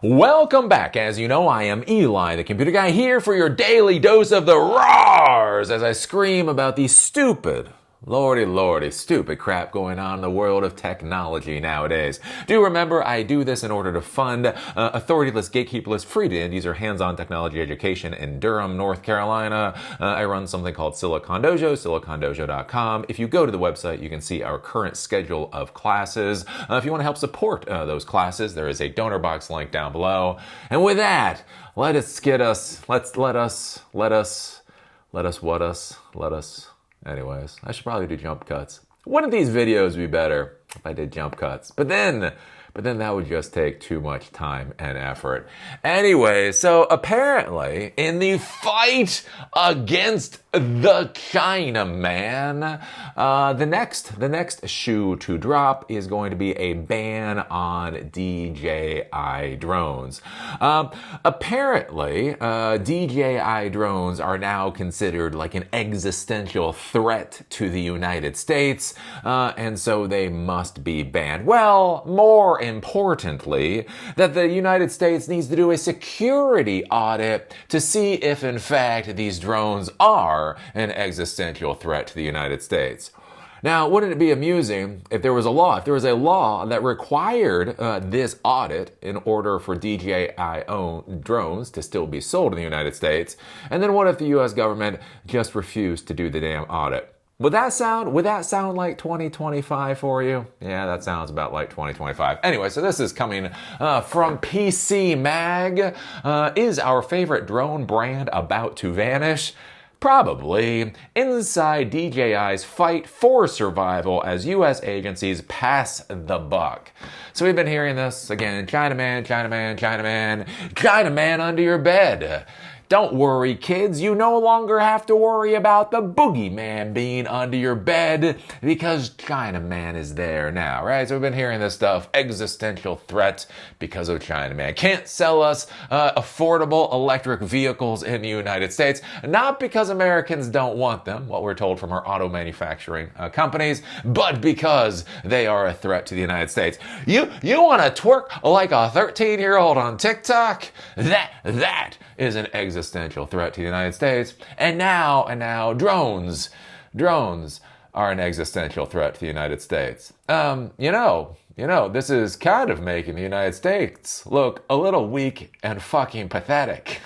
Welcome back. As you know, I am Eli, the computer guy, here for your daily dose of the roars as I scream about the stupid, lordy, stupid crap going on in the world of technology nowadays. Do remember, I do this in order to fund authorityless, gatekeeperless, free-to-end-user hands-on technology education in Durham, North Carolina. I run something called Silicon Dojo, silicondojo.com. If you go to the website, you can see our current schedule of classes. If you want to help support those classes, there is a donor box link down below. And with that, let us. Anyways, I should probably do jump cuts. Wouldn't these videos be better if I did jump cuts? But then that would just take too much time and effort. Anyway, so apparently in the fight against the Chinaman, the next shoe to drop is going to be a ban on DJI drones. Apparently, DJI drones are now considered like an existential threat to the United States, and so they must be banned. Well, more importantly, that the United States needs to do a security audit to see if, in fact, these drones are an existential threat to the United States. Now, wouldn't it be amusing if there was a law that required this audit in order for DJI-owned drones to still be sold in the United States? And then what if the U.S. government just refused to do the damn audit? Would that sound like 2025 for you? Yeah, that sounds about like 2025. Anyway, so this is coming from PC Mag. Is our favorite drone brand about to vanish? Probably. Inside DJI's fight for survival as U.S. agencies pass the buck. So we've been hearing this again. Chinaman under your bed. Don't worry, kids. You no longer have to worry about the boogeyman being under your bed because Chinaman is there now, right? So we've been hearing this stuff. Existential threat because of Chinaman. Can't sell us affordable electric vehicles in the United States. Not because Americans don't want them, what we're told from our auto manufacturing companies, but because they are a threat to the United States. You want to twerk like a 13-year-old on TikTok? That is an existential threat to the United States. And now drones are an existential threat to the United States. This is kind of making the United States look a little weak and fucking pathetic.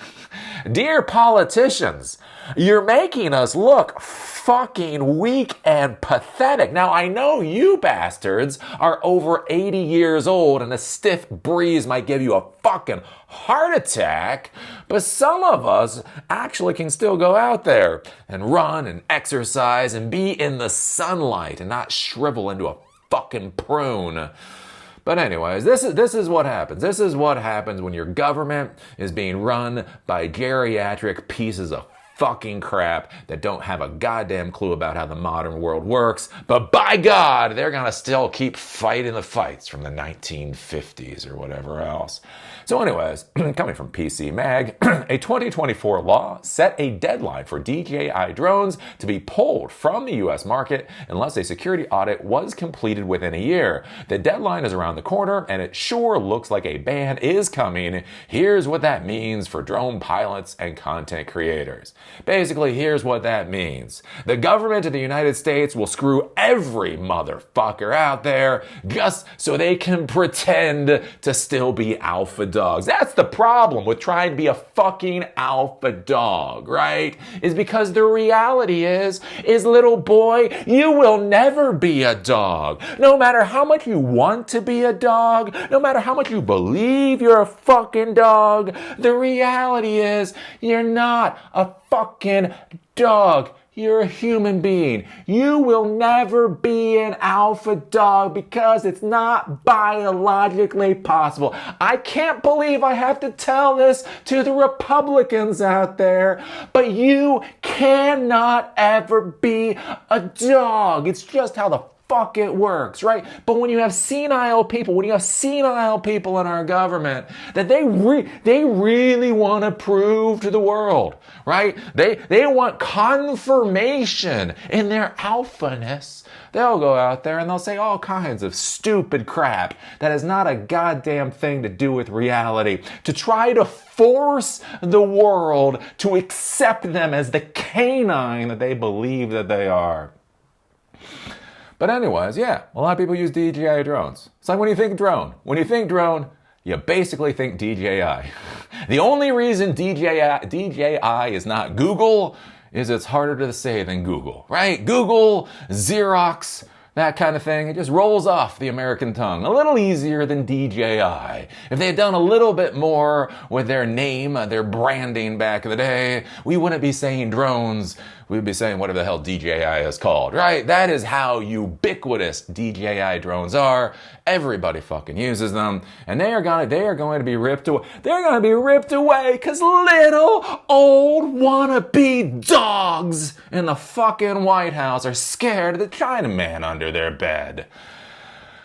Dear politicians, you're making us look fucking weak and pathetic. Now, I know you bastards are over 80 years old and a stiff breeze might give you a fucking heart attack, but some of us actually can still go out there and run and exercise and be in the sunlight and not shrivel into a fucking prune. But anyways, this is what happens. This is what happens when your government is being run by geriatric pieces of fucking crap that don't have a goddamn clue about how the modern world works. But by God, they're gonna still keep fighting the fights from the 1950s or whatever else. So anyways, coming from PC Mag, a 2024 law set a deadline for DJI drones to be pulled from the US market unless a security audit was completed within a year. The deadline is around the corner and it sure looks like a ban is coming. Here's what that means for drone pilots and content creators. Basically, here's what that means. The government of the United States will screw every motherfucker out there just so they can pretend to still be alpha dogs. That's the problem with trying to be a fucking alpha dog, right? Is because the reality is little boy, you will never be a dog. No matter how much you want to be a dog, no matter how much you believe you're a fucking dog, the reality is you're not a fucking dog. You're a human being. You will never be an alpha dog because it's not biologically possible. I can't believe I have to tell this to the Republicans out there, but you cannot ever be a dog. It's just how the fuck it works, right? But when you have senile people in our government that they really want to prove to the world, right? They want confirmation in their alphaness. They'll go out there and they'll say all kinds of stupid crap that has not a goddamn thing to do with reality to try to force the world to accept them as the canine that they believe that they are. But anyways, yeah, a lot of people use DJI drones. It's like when you think drone, you basically think DJI. The only reason DJI is not Google is it's harder to say than Google, right? Google, Xerox, that kind of thing. It just rolls off the American tongue a little easier than DJI. If they had done a little bit more with their name, their branding back in the day, we wouldn't be saying drones. We'd be saying whatever the hell DJI is called, right? That is how ubiquitous DJI drones are. Everybody fucking uses them, and they are going to be ripped away. They're going to be ripped away because little old wannabe dogs in the fucking White House are scared of the Chinaman under their bed.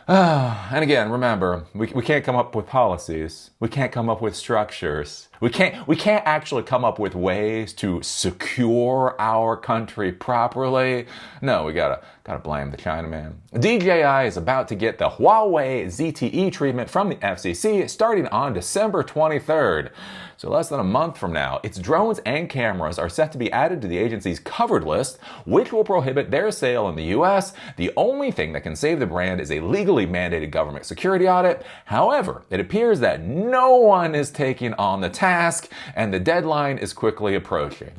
And again, remember, we can't come up with policies. We can't come up with structures. We can't actually come up with ways to secure our country properly. No, we gotta blame the Chinaman. DJI is about to get the Huawei ZTE treatment from the FCC starting on December 23rd. So less than a month from now, its drones and cameras are set to be added to the agency's covered list, which will prohibit their sale in the US. The only thing that can save the brand is a legally mandated government security audit. However, it appears that no one is taking on the task, and the deadline is quickly approaching.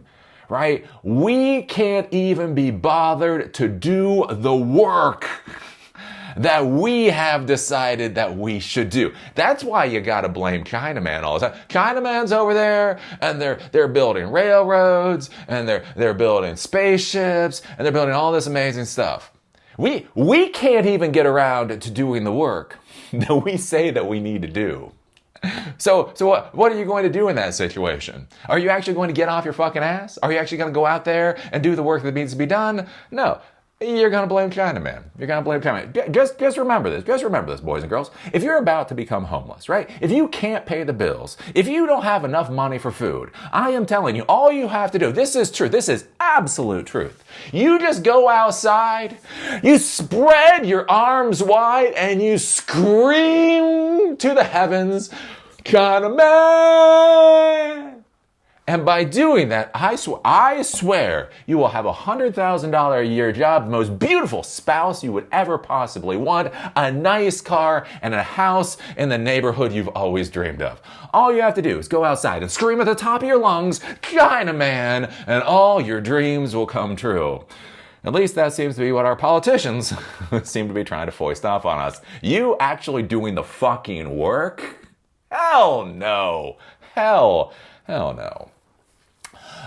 Right? We can't even be bothered to do the work that we have decided that we should do. That's why you gotta blame Chinaman all the time. Chinaman's over there, and they're building railroads, and they're building spaceships, and they're building all this amazing stuff. We can't even get around to doing the work that we say that we need to do. So what are you going to do in that situation? Are you actually going to get off your fucking ass? Are you actually going to go out there and do the work that needs to be done? No. You're going to blame Chinaman. You're going to blame Chinaman. Just remember this. Just remember this, boys and girls. If you're about to become homeless, right? If you can't pay the bills, if you don't have enough money for food, I am telling you, all you have to do, this is true. This is absolute truth. You just go outside, you spread your arms wide, and you scream to the heavens, Chinaman! And by doing that, I swear you will have a $100,000 a year job, the most beautiful spouse you would ever possibly want, a nice car, and a house in the neighborhood you've always dreamed of. All you have to do is go outside and scream at the top of your lungs, Chinaman, and all your dreams will come true. At least that seems to be what our politicians seem to be trying to foist off on us. You actually doing the fucking work? Hell no. Hell no.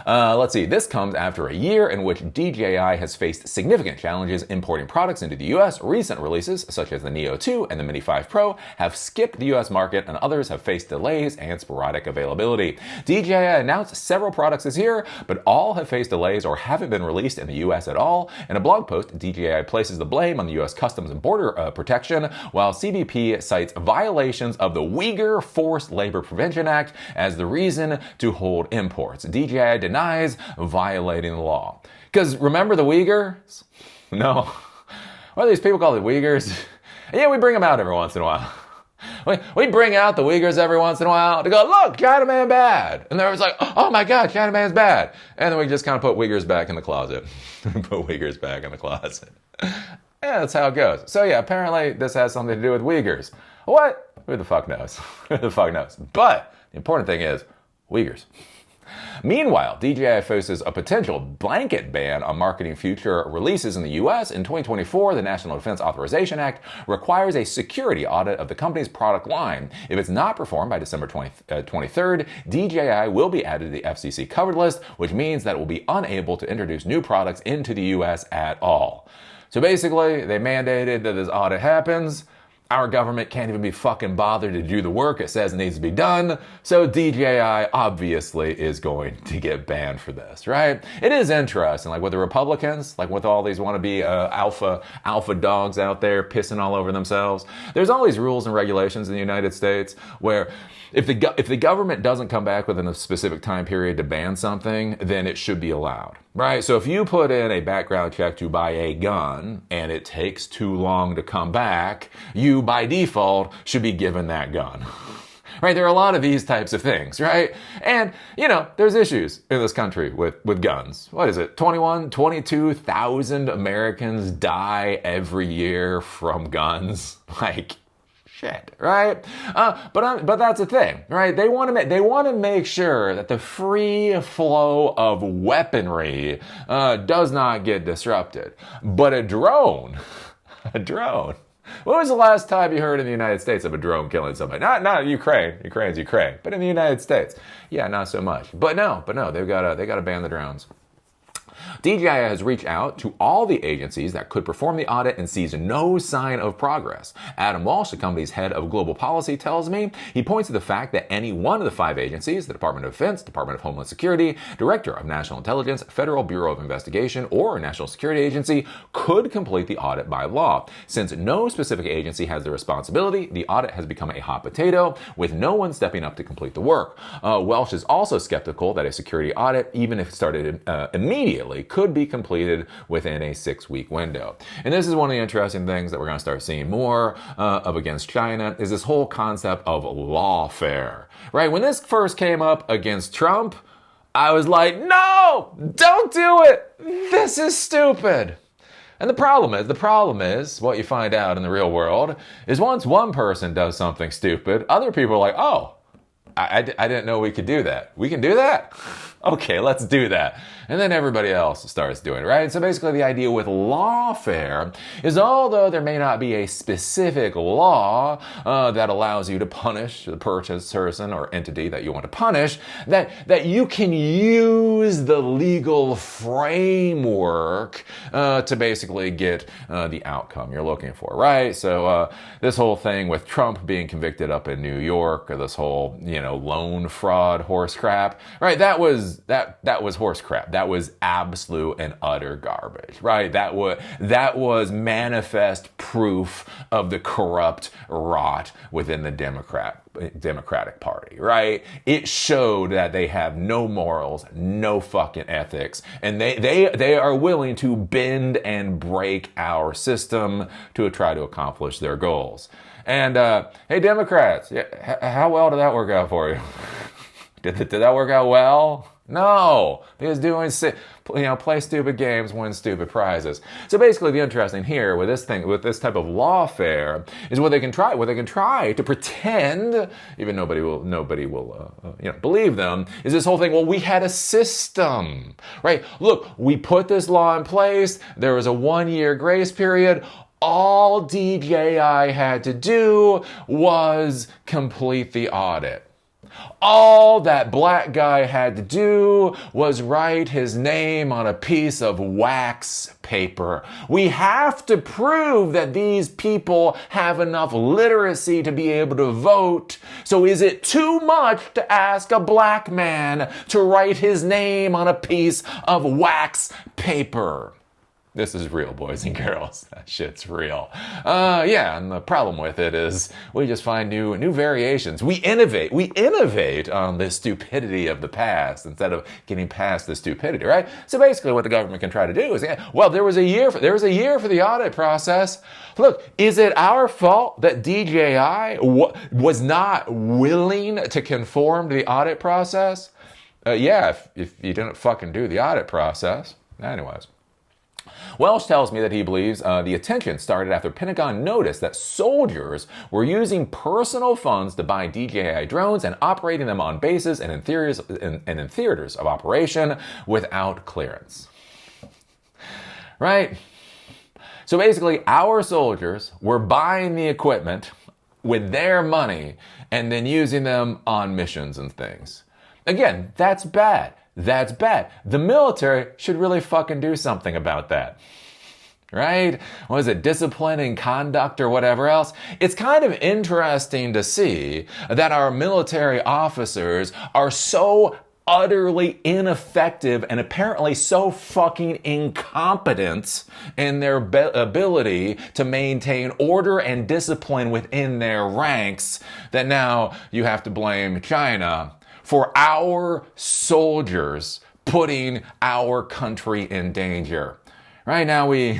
Let's see. This comes after a year in which DJI has faced significant challenges importing products into the US. Recent releases, such as the Neo 2 and the Mini 5 Pro, have skipped the US market, and others have faced delays and sporadic availability. DJI announced several products this year, but all have faced delays or haven't been released in the US at all. In a blog post, DJI places the blame on the US Customs and Border Protection, while CBP cites violations of the Uyghur Forced Labor Prevention Act as the reason to hold imports. DJI denies violating the law. Because remember the Uyghurs? No. What are these people called the Uyghurs? Yeah, we bring them out every once in a while. We bring out the Uyghurs every once in a while to go, look, Chinaman bad. And they're always like, oh my God, Chinaman's bad. And then we just kind of put Uyghurs back in the closet. Put Uyghurs back in the closet. Yeah, that's how it goes. So yeah, apparently this has something to do with Uyghurs. What? Who the fuck knows? Who the fuck knows? But the important thing is, Uyghurs. Meanwhile, DJI faces a potential blanket ban on marketing future releases in the US. In 2024, the National Defense Authorization Act requires a security audit of the company's product line. If it's not performed by December 23rd, DJI will be added to the FCC covered list, which means that it will be unable to introduce new products into the US at all. So basically, they mandated that this audit happens. Our government can't even be fucking bothered to do the work it says it needs to be done. So DJI obviously is going to get banned for this, right? It is interesting, like with the Republicans, like with all these wannabe alpha dogs out there pissing all over themselves. There's all these rules and regulations in the United States where if the government doesn't come back within a specific time period to ban something, then it should be allowed, right? So if you put in a background check to buy a gun and it takes too long to come back, you by default should be given that gun. Right? There are a lot of these types of things, right? And, there's issues in this country with guns. What is it? 22,000 Americans die every year from guns. Like, shit, right? But that's the thing, right? They want to make sure that the free flow of weaponry does not get disrupted. But a drone. When was the last time you heard in the United States of a drone killing somebody? Not Ukraine. Ukraine's Ukraine, but in the United States, yeah, not so much. But no, they gotta ban the drones. DJI has reached out to all the agencies that could perform the audit and sees no sign of progress. Adam Walsh, the company's head of global policy, tells me he points to the fact that any one of the 5 agencies, the Department of Defense, Department of Homeland Security, Director of National Intelligence, Federal Bureau of Investigation, or National Security Agency, could complete the audit by law. Since no specific agency has the responsibility, the audit has become a hot potato, with no one stepping up to complete the work. Welsh is also skeptical that a security audit, even if it started immediately, could be completed within a 6-week window. And this is one of the interesting things that we're going to start seeing more of against China, is this whole concept of lawfare, right? When this first came up against Trump, I was like, no, don't do it. This is stupid. And the problem is, what you find out in the real world is once one person does something stupid, other people are like, oh, I didn't know we could do that. We can do that? Okay, let's do that. And then everybody else starts doing it, right? So basically the idea with lawfare is, although there may not be a specific law that allows you to punish the person or entity that you want to punish, that you can use the legal framework to basically get the outcome you're looking for, right? So this whole thing with Trump being convicted up in New York, or this whole, loan fraud horse crap, right? That was horse crap. That was absolute and utter garbage, right? That was manifest proof of the corrupt rot within the Democratic Party, right? It showed that they have no morals, no fucking ethics, and they are willing to bend and break our system to try to accomplish their goals. And hey, Democrats, how well did that work out for you? Did that work out well? No, because play stupid games, win stupid prizes. So basically, the interesting here with this type of lawfare is what they can try to pretend, even nobody will believe them, is this whole thing. Well, we had a system, right? Look, we put this law in place. There was a 1-year grace period. All DJI had to do was complete the audit. All that black guy had to do was write his name on a piece of wax paper. We have to prove that these people have enough literacy to be able to vote. So is it too much to ask a black man to write his name on a piece of wax paper? This is real, boys and girls. That shit's real. And the problem with it is we just find new variations. We innovate on the stupidity of the past instead of getting past the stupidity, right? So basically what the government can try to do is, there was a year for the audit process. Look, is it our fault that DJI was not willing to conform to the audit process? If you didn't fucking do the audit process. Anyways. Welsh tells me that he believes the attention started after Pentagon noticed that soldiers were using personal funds to buy DJI drones and operating them on bases and in theaters of operation without clearance. Right? So basically, our soldiers were buying the equipment with their money and then using them on missions and things. Again, that's bad. That's bad. The military should really fucking do something about that. right? What is it, discipline and conduct or whatever else? It's kind of interesting to see that our military officers are so utterly ineffective and apparently so fucking incompetent in their ability to maintain order and discipline within their ranks that now you have to blame China for our soldiers putting our country in danger. Right now we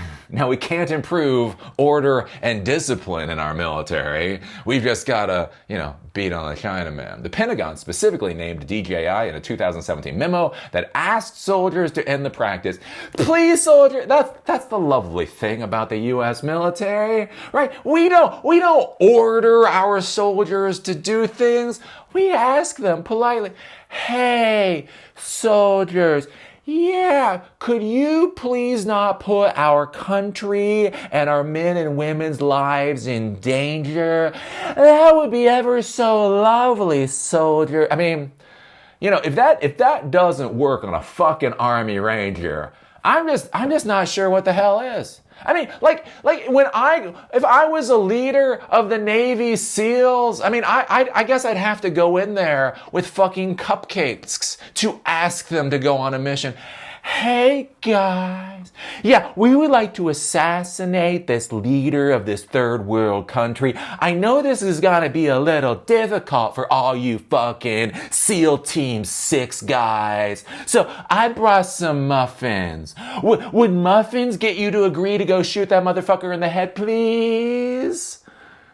can't improve order and discipline in our military. We've just gotta, beat on the Chinaman. The Pentagon specifically named DJI in a 2017 memo that asked soldiers to end the practice. Please, soldier, that's the lovely thing about the U.S. military, right? We don't order our soldiers to do things. We ask them politely, hey, soldiers, yeah, could you please not put our country and our men and women's lives in danger? That would be ever so lovely, soldier. I mean, if that doesn't work on a fucking Army Ranger, I'm just not sure what the hell is. I mean, if I was a leader of the Navy SEALs, I guess I'd have to go in there with fucking cupcakes to ask them to go on a mission. Hey guys, yeah, we would like to assassinate this leader of this third world country. I know this is gonna be a little difficult for all you fucking SEAL Team 6 guys. So I brought some muffins. Would muffins get you to agree to go shoot that motherfucker in the head, please?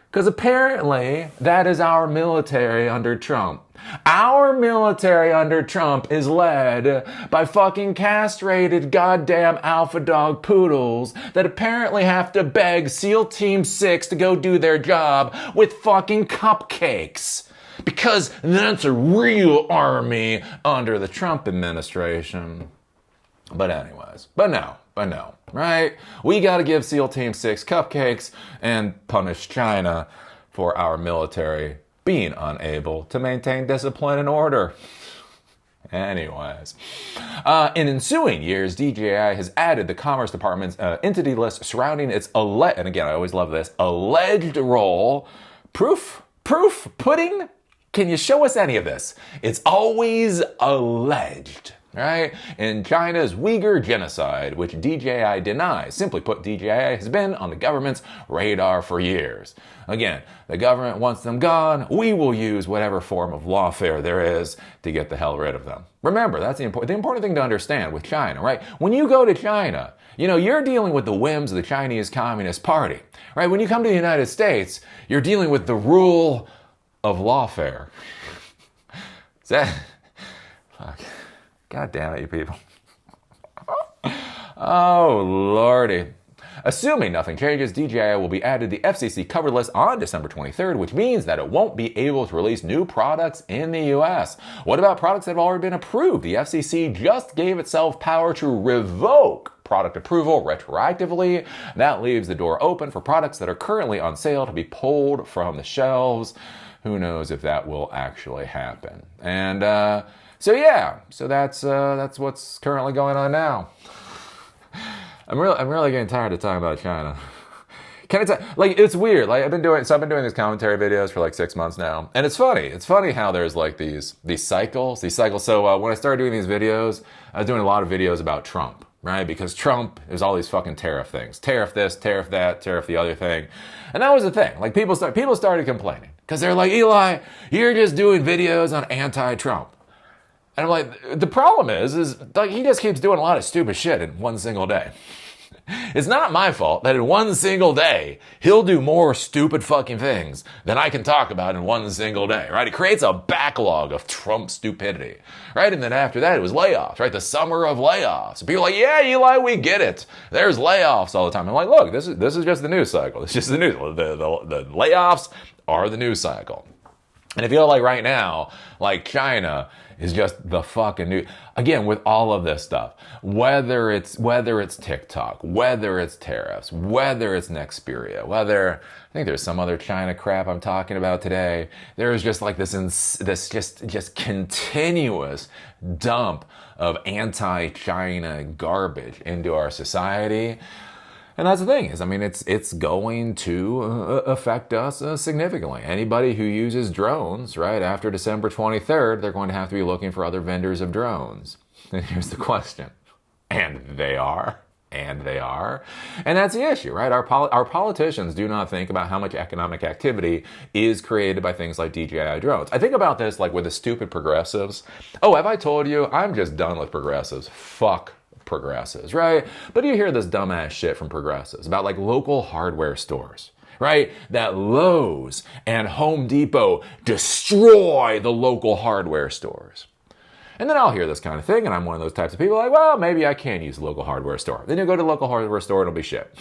Because apparently that is our military under Trump. Our military under Trump is led by fucking castrated goddamn alpha dog poodles that apparently have to beg SEAL Team 6 to go do their job with fucking cupcakes. Because that's a real army under the Trump administration. But no, right? We gotta give SEAL Team 6 cupcakes and punish China for our military being unable to maintain discipline and order. Anyways, in ensuing years, DJI has added the Commerce Department's entity list surrounding its and again, I always love this, alleged role. Proof pudding? Can you show us any of this? It's always alleged. Right? In China's Uyghur genocide, which DJI denies. Simply put, DJI has been on the government's radar for years. Again, the government wants them gone. We will use whatever form of lawfare there is to get the hell rid of them. Remember, that's the important thing to understand with China, right? When you go to China, you're dealing with the whims of the Chinese Communist Party, right? When you come to the United States, you're dealing with the rule of lawfare. Is that... Fuck. God damn it, you people. Oh, lordy. Assuming nothing changes, DJI will be added to the FCC cover list on December 23rd, which means that it won't be able to release new products in the US. What about products that have already been approved? The FCC just gave itself power to revoke product approval retroactively. That leaves the door open for products that are currently on sale to be pulled from the shelves. Who knows if that will actually happen? And, so that's what's currently going on now. I'm really getting tired of talking about China. Can I tell, it's weird. I've been doing these commentary videos for 6 months now, and it's funny. It's funny how there's these cycles. So when I started doing these videos, I was doing a lot of videos about Trump, right? Because Trump is all these fucking tariff things, tariff this, tariff that, tariff the other thing, and that was the thing. People started complaining because they're like, Eli, you're just doing videos on anti-Trump. And I'm like, the problem is he just keeps doing a lot of stupid shit in one single day. It's not my fault that in one single day, he'll do more stupid fucking things than I can talk about in one single day, right? It creates a backlog of Trump stupidity, right? And then after that, it was layoffs, right? The summer of layoffs. People are like, yeah, Eli, we get it. There's layoffs all the time. I'm like, look, this is just the news cycle. It's just the news. The layoffs are the news cycle. And I feel like right now, China is just the fucking new. Again, with all of this stuff, whether it's TikTok, whether it's tariffs, whether it's Nexperia, I think there's some other China crap I'm talking about today. There's just this just continuous dump of anti-China garbage into our society. And that's the thing is, I mean, it's going to affect us significantly. Anybody who uses drones, right, after December 23rd, they're going to have to be looking for other vendors of drones. And here's the question. And they are. And they are. And that's the issue, right? Our politicians do not think about how much economic activity is created by things like DJI drones. I think about this like with the stupid progressives. Oh, have I told you? I'm just done with progressives. Fuck progressives, right? But you hear this dumbass shit from progressives about like local hardware stores, right? That Lowe's and Home Depot destroy the local hardware stores. And then I'll hear this kind of thing, and I'm one of those types of people like, well, maybe I can use a local hardware store. Then you go to a local hardware store, it'll be shit.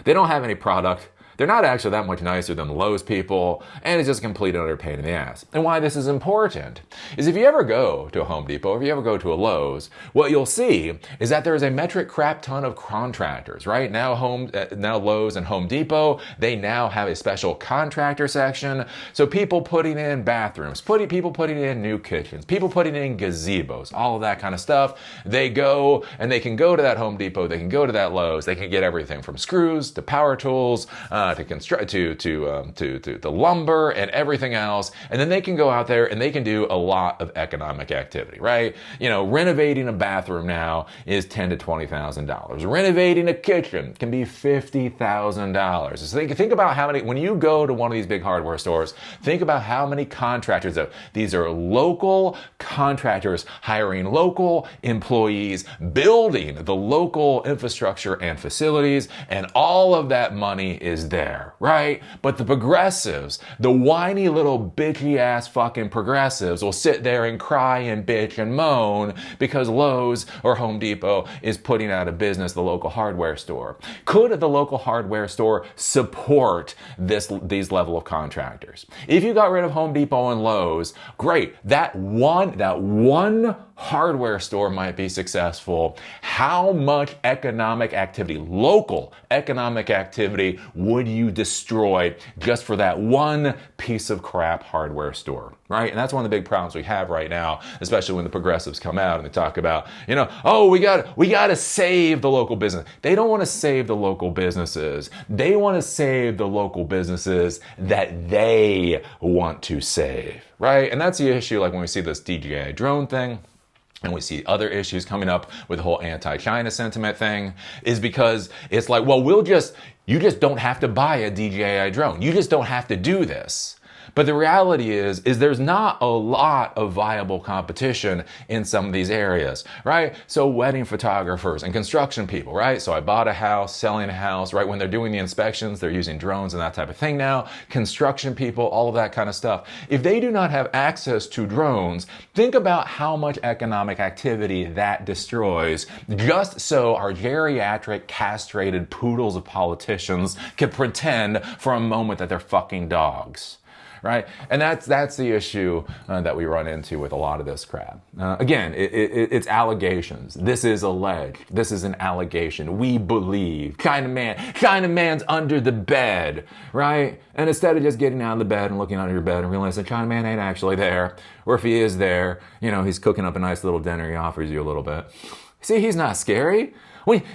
They don't have any product. They're not actually that much nicer than the Lowe's people, and it's just a complete utter pain in the ass. And why this is important is if you ever go to a Home Depot, or if you ever go to a Lowe's, what you'll see is that there's a metric crap ton of contractors, right? Now Lowe's and Home Depot, they now have a special contractor section. So people putting in bathrooms, people putting in new kitchens, people putting in gazebos, all of that kind of stuff. They go and they can go to that Home Depot, they can go to that Lowe's, they can get everything from screws to power tools, to construct to lumber and everything else, and then they can go out there and they can do a lot of economic activity, right? You know, renovating a bathroom now is $10,000 to $20,000. Renovating a kitchen can be $50,000. So think about how many. When you go to one of these big hardware stores, think about how many contractors. These are local contractors hiring local employees, building the local infrastructure and facilities, and all of that money is there, right? But the progressives, the whiny little bitchy ass fucking progressives will sit there and cry and bitch and moan because Lowe's or Home Depot is putting out of business the local hardware store. Could the local hardware store support these level of contractors? If you got rid of Home Depot and Lowe's, great. That one hardware store might be successful. How much economic activity, local economic activity, would you destroy just for that one piece of crap hardware store, right? And that's one of the big problems we have right now, especially when the progressives come out and they talk about, you know, oh, we got to save the local business. They don't want to save the local businesses. They want to save the local businesses that they want to save, right? And that's the issue, like when we see this DJI drone thing, and we see other issues coming up with the whole anti-China sentiment thing, is because it's like, well, you just don't have to buy a DJI drone. You just don't have to do this. But the reality is there's not a lot of viable competition in some of these areas, right? So wedding photographers and construction people, right? So I bought a house, selling a house, right? When they're doing the inspections, they're using drones and that type of thing now. Construction people, all of that kind of stuff. If they do not have access to drones, think about how much economic activity that destroys just so our geriatric, castrated poodles of politicians can pretend for a moment that they're fucking dogs. Right? And that's the issue that we run into with a lot of this crap. Again, it's allegations. This is alleged. This is an allegation. We believe. China man's under the bed, right? And instead of just getting out of the bed and looking under your bed and realizing China man ain't actually there, or if he is there, you know, he's cooking up a nice little dinner, he offers you a little bit. See, he's not scary.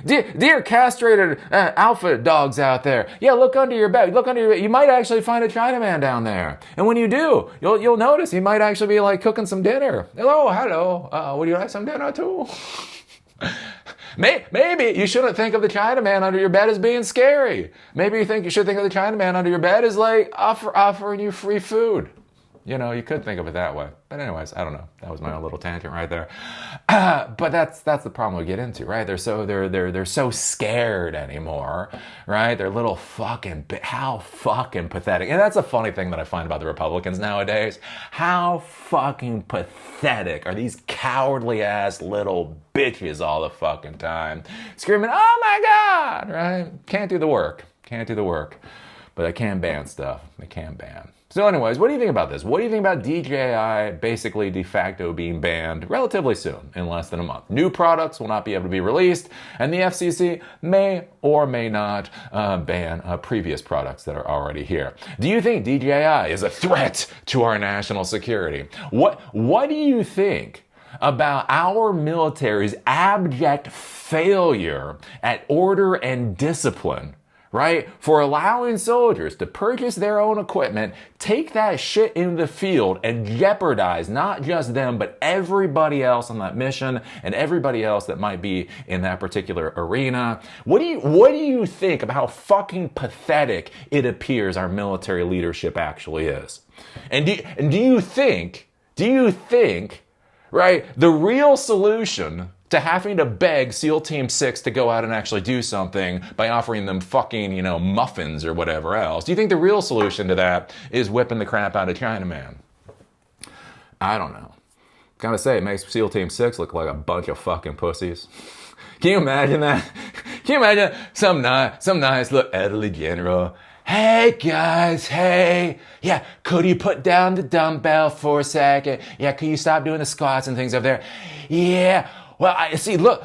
Dear castrated alpha dogs out there, yeah, look under your bed. Look under your bed. You might actually find a Chinaman down there. And when you do, you'll notice he might actually be like cooking some dinner. Hello. Would you like some dinner too? Maybe you shouldn't think of the Chinaman under your bed as being scary. Maybe you should think of the Chinaman under your bed as like offering you free food. You know, you could think of it that way. But anyways, I don't know. That was my own little tangent right there. But that's the problem we get into, right? They're so scared anymore, right? They're little how fucking pathetic. And that's a funny thing that I find about the Republicans nowadays. How fucking pathetic are these cowardly ass little bitches all the fucking time, screaming, "Oh my God!" Right? Can't do the work. But I can ban stuff. I can ban. So anyways, what do you think about this? What do you think about DJI basically de facto being banned relatively soon, in less than a month? New products will not be able to be released, and the FCC may or may not ban previous products that are already here. Do you think DJI is a threat to our national security? What do you think about our military's abject failure at order and discipline, right? For allowing soldiers to purchase their own equipment, take that shit in the field, and jeopardize not just them, but everybody else on that mission and everybody else that might be in that particular arena. What do you think about how fucking pathetic it appears our military leadership actually is? And do you think, right, the real solution to having to beg SEAL Team 6 to go out and actually do something by offering them fucking, muffins or whatever else, do you think the real solution to that is whipping the crap out of Chinaman? I don't know. Gotta say, it makes SEAL Team 6 look like a bunch of fucking pussies. Can you imagine that? Can you imagine some nice little elderly general? Hey guys, hey. Yeah, could you put down the dumbbell for a second? Yeah, could you stop doing the squats and things over there? Yeah. Well,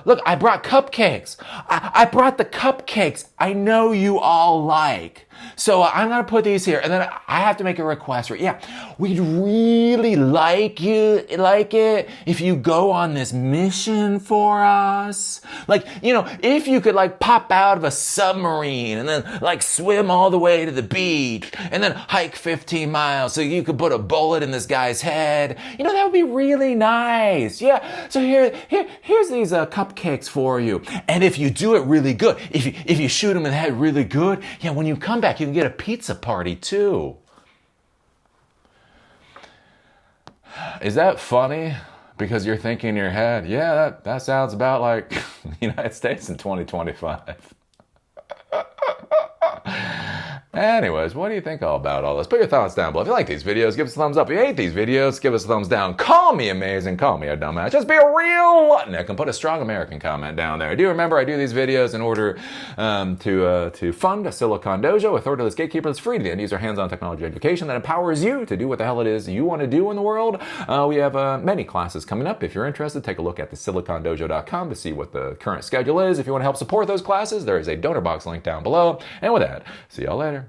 look, I brought cupcakes. I brought the cupcakes I know you all like. So I'm going to put these here, and then I have to make a request. Yeah, we'd really like it if you go on this mission for us. If you could pop out of a submarine and then swim all the way to the beach and then hike 15 miles so you could put a bullet in this guy's head. That would be really nice. Yeah. So here's these cupcakes for you. And if you do it really good, if you shoot him in the head really good, yeah, when you come back, you can get a pizza party too. Is that funny? Because you're thinking in your head, yeah, that sounds about like the United States in 2025. Anyways, what do you think all about all this? Put your thoughts down below. If you like these videos, give us a thumbs up. If you hate these videos, give us a thumbs down. Call me amazing. Call me a dumbass. Just be a real nutnick and put a strong American comment down there. Do remember I do these videos in order to fund a Silicon Dojo, authoritative gatekeeper that's free to the end user hands-on technology education that empowers you to do what the hell it is you want to do in the world. We have many classes coming up. If you're interested, take a look at the silicondojo.com to see what the current schedule is. If you want to help support those classes, there is a donor box link down below. And with that, see y'all later.